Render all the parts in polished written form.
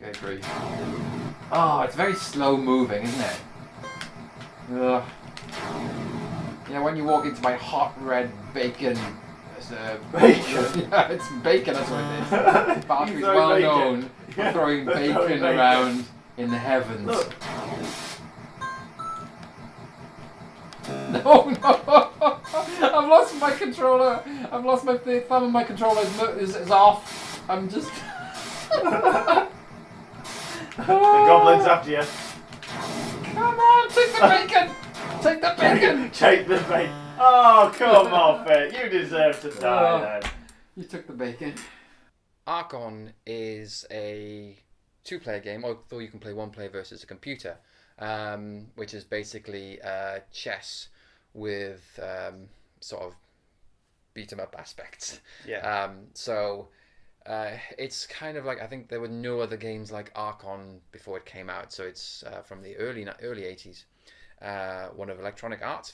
I agree. Oh, it's very slow moving, isn't it? Ugh. Yeah, when you walk into my hot red bacon... Bacon? Yeah, it's bacon, that's what it is. Valkyrie's well known for throwing bacon around in the heavens. Look. No, no! I've lost my controller. I've lost my thumb and my controller is off. I'm just... The goblin's after you. Come on, take the bacon! Take the bacon! Take the bacon. Oh, come on, Fate. You deserve to die then. You took the bacon. Archon is a two-player game, although you can play one player versus a computer, which is basically chess with sort of beat-em-up aspects. Yeah. It's kind of like, I think there were no other games like Archon before it came out, so it's from the early 80s. One of Electronic Arts'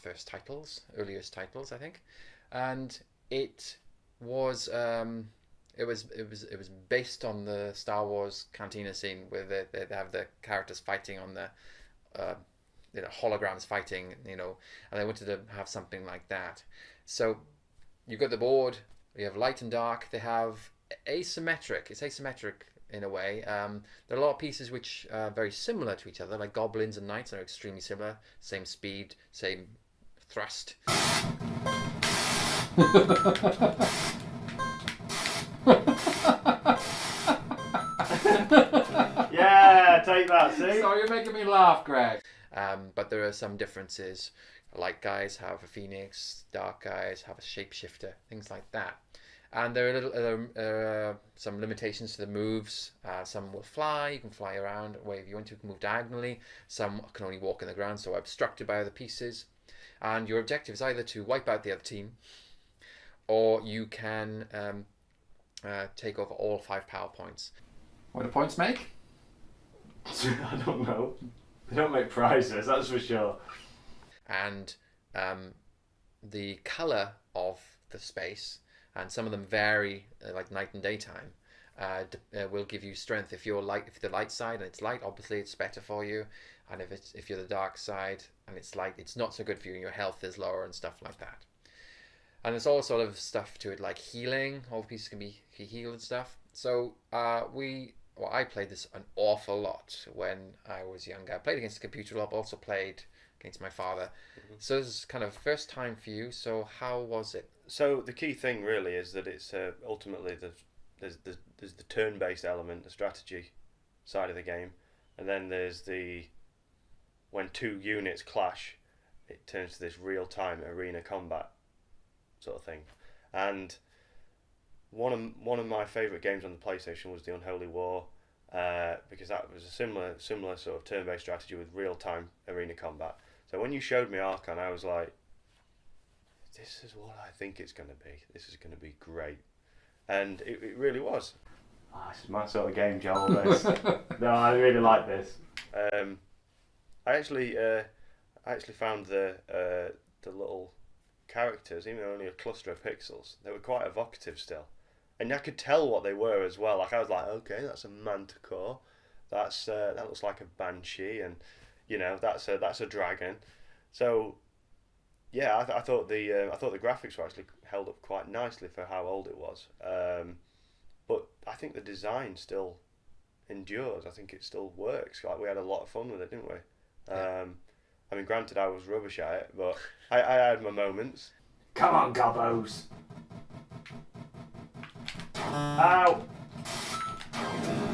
earliest titles, I think, and it was based on the Star Wars cantina scene where they have the characters fighting on the holograms fighting, and they wanted to have something like that. So you've got the board, you have light and dark. They have asymmetric. It's asymmetric in a way. There are a lot of pieces which are very similar to each other, like goblins and knights are extremely similar. Same speed, same thrust. Yeah, take that, see? So you're making me laugh, Gregg. But there are some differences. Light guys have a phoenix, dark guys have a shapeshifter, things like that. And there are some limitations to the moves. Some will fly, you can fly around where you want to, you can move diagonally. Some can only walk on the ground, so obstructed by other pieces. And your objective is either to wipe out the other team, or you can take over all 5 power points. What do points make? I don't know. They don't make prizes, that's for sure. And the colour of the space, and some of them vary, like night and daytime, will give you strength. If you're the light side and it's light, obviously it's better for you. And if you're the dark side and it's light, it's not so good for you, and your health is lower and stuff like that. And there's all sort of stuff to it, like healing. All the pieces can be healed and stuff. So I played this an awful lot when I was younger. I played against the computer a lot, but also played against my father. Mm-hmm. So this is kind of first time for you. So how was it? So the key thing really is that it's ultimately there's the turn-based element, the strategy side of the game, and then there's when 2 units clash, it turns to this real-time arena combat sort of thing. And one of my favourite games on the PlayStation was the Unholy War, because that was a similar sort of turn-based strategy with real-time arena combat. So when you showed me Archon, I was like, this is what I think it's going to be. This is going to be great. And it really was. Oh, this is my sort of game, Joel. This. No, I really like this. I actually found the little characters, even though only a cluster of pixels, they were quite evocative still. And I could tell what they were as well. Like I was like, okay, that's a manticore. That looks like a banshee, and that's a dragon. So yeah, I thought the graphics were actually held up quite nicely for how old it was. But I think the design still endures. I think it still works. Like we had a lot of fun with it, didn't we? Yeah. I mean, granted, I was rubbish at it, but I had my moments. Come on, gobbos. Ow!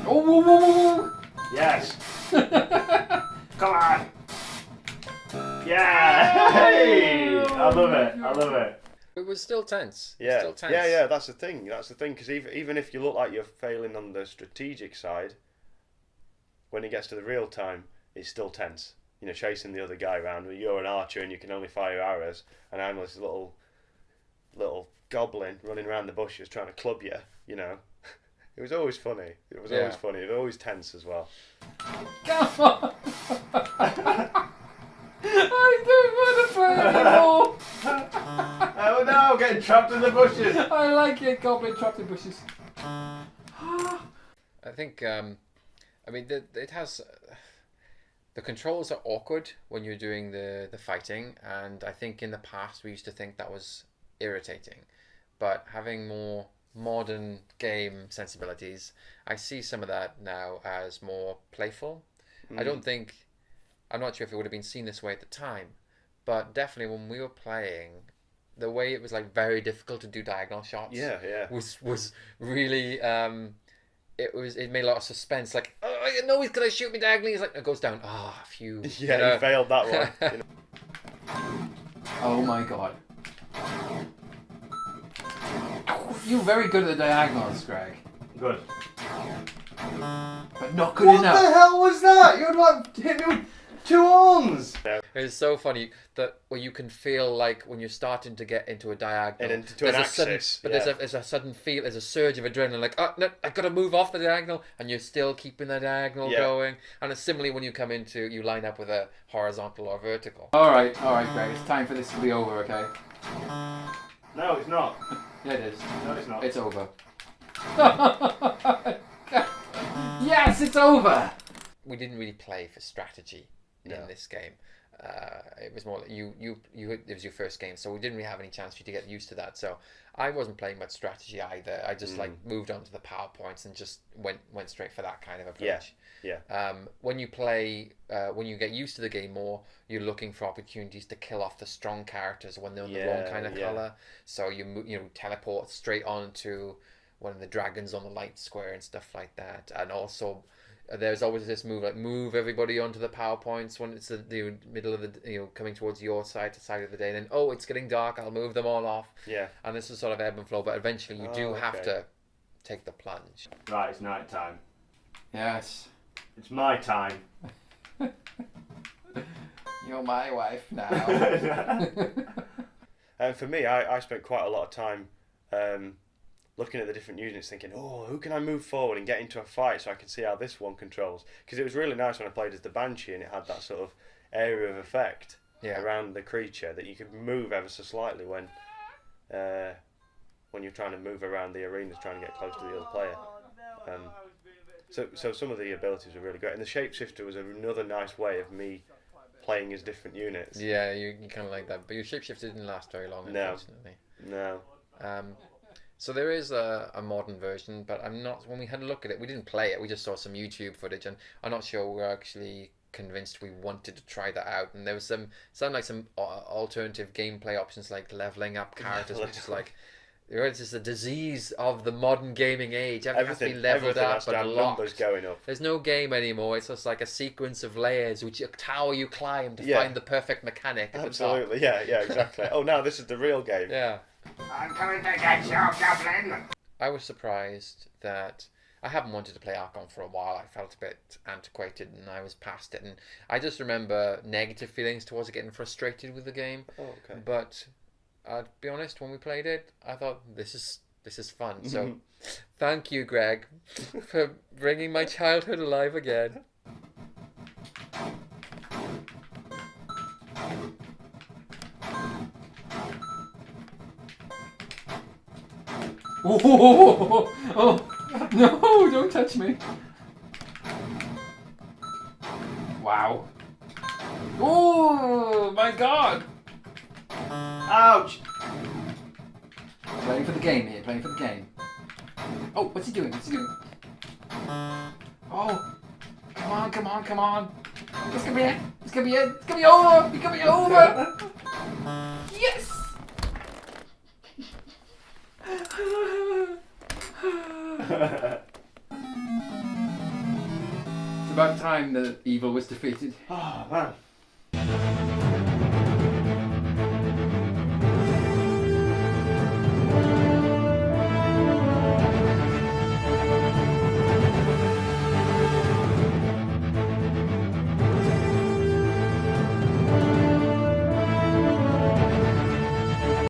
Oh! Yes! Come on! Yeah! Hey! I love it. It was still tense. Yeah, Still tense. yeah. That's the thing. Because even if you look like you're failing on the strategic side, when it gets to the real time, it's still tense. Chasing the other guy around. You're an archer and you can only fire arrows, and I'm this little goblin running around the bushes trying to club you. It was always funny. It was always funny. It was always tense as well. Come on! I don't want to play anymore! Oh no, getting trapped in the bushes! I like it, goblin trapped in bushes. I think I mean, it has. The controls are awkward when you're doing the fighting, and I think in the past we used to think that was irritating. But having more modern game sensibilities, I see some of that now as more playful. I don't think, I'm not sure if it would have been seen this way at the time, but definitely when we were playing, the way it was like very difficult to do diagonal shots was really it made a lot of suspense. Like, oh, I know he's gonna shoot me diagonally. He's like, it goes down. Ah, oh, phew. Yeah, he failed that one. Oh my god. You're very good at the diagonals, Greg. Good. But not good What enough. the hell was that? You'd like hit me with 2 arms. It's so funny that where you can feel like when you're starting to get into a diagonal And into an axis. there's a sudden feel, there's a surge of adrenaline, like, oh no, I've got to move off the diagonal, and you're still keeping the diagonal going. And it's similarly when you come into, you line up with a horizontal or vertical. Alright, Greg, it's time for this to be over, okay? No, it's not. Yeah, it is. No, it's not. It's over. Yes, it's over! We didn't really play for strategy in this game. It was more like it was your first game, so we didn't really have any chance for you to get used to that. So I wasn't playing much strategy either. I just like moved on to the PowerPoints and just went straight for that kind of approach. When you play, when you get used to the game more, you're looking for opportunities to kill off the strong characters when they're in the wrong kind of color. So you teleport straight onto one of the dragons on the light square and stuff like that. And also, there's always this move, like move everybody onto the PowerPoints when it's the middle of the, coming towards your side of the day. And then, oh, it's getting dark, I'll move them all off. Yeah. And this is sort of ebb and flow, but eventually you do have to take the plunge. Right, it's night time. Yes. It's my time. You're my wife now. And for me, I spent quite a lot of time looking at the different units, thinking, oh, who can I move forward and get into a fight so I can see how this one controls? Because it was really nice when I played as the Banshee and it had that sort of area of effect around the creature that you could move ever so slightly when you're trying to move around the arenas, trying to get close to the other player. So some of the abilities were really great, and the shapeshifter was another nice way of me playing as different units. Yeah, you kind of like that, but your shapeshifter didn't last very long, unfortunately. No. So there is a modern version, but I'm not. When we had a look at it, we didn't play it. We just saw some YouTube footage, and I'm not sure we're actually convinced we wanted to try that out. And there was some alternative gameplay options like leveling up characters, which is like. It's just a disease of the modern gaming age. Everything has been leveled up and locked. Going up. There's no game anymore. It's just like a sequence of layers, which a tower you climb to find the perfect mechanic at Absolutely, the top. yeah, exactly. Oh, now this is the real game. Yeah. I'm coming to get you, Goblin! I was surprised that I haven't wanted to play Archon for a while. I felt a bit antiquated and I was past it. And I just remember negative feelings towards it, getting frustrated with the game. Oh, okay. But I'll be honest, when we played it, I thought this is fun. So thank you, Gregg, for bringing my childhood alive again. Oh, no, don't touch me. Wow. Oh, my God. Ouch! Playing for the game here, playing for the game. Oh, what's he doing? Oh, come on. This could be it. It's gonna be over. It's gonna be over. Yes! It's about time that evil was defeated. Oh, man.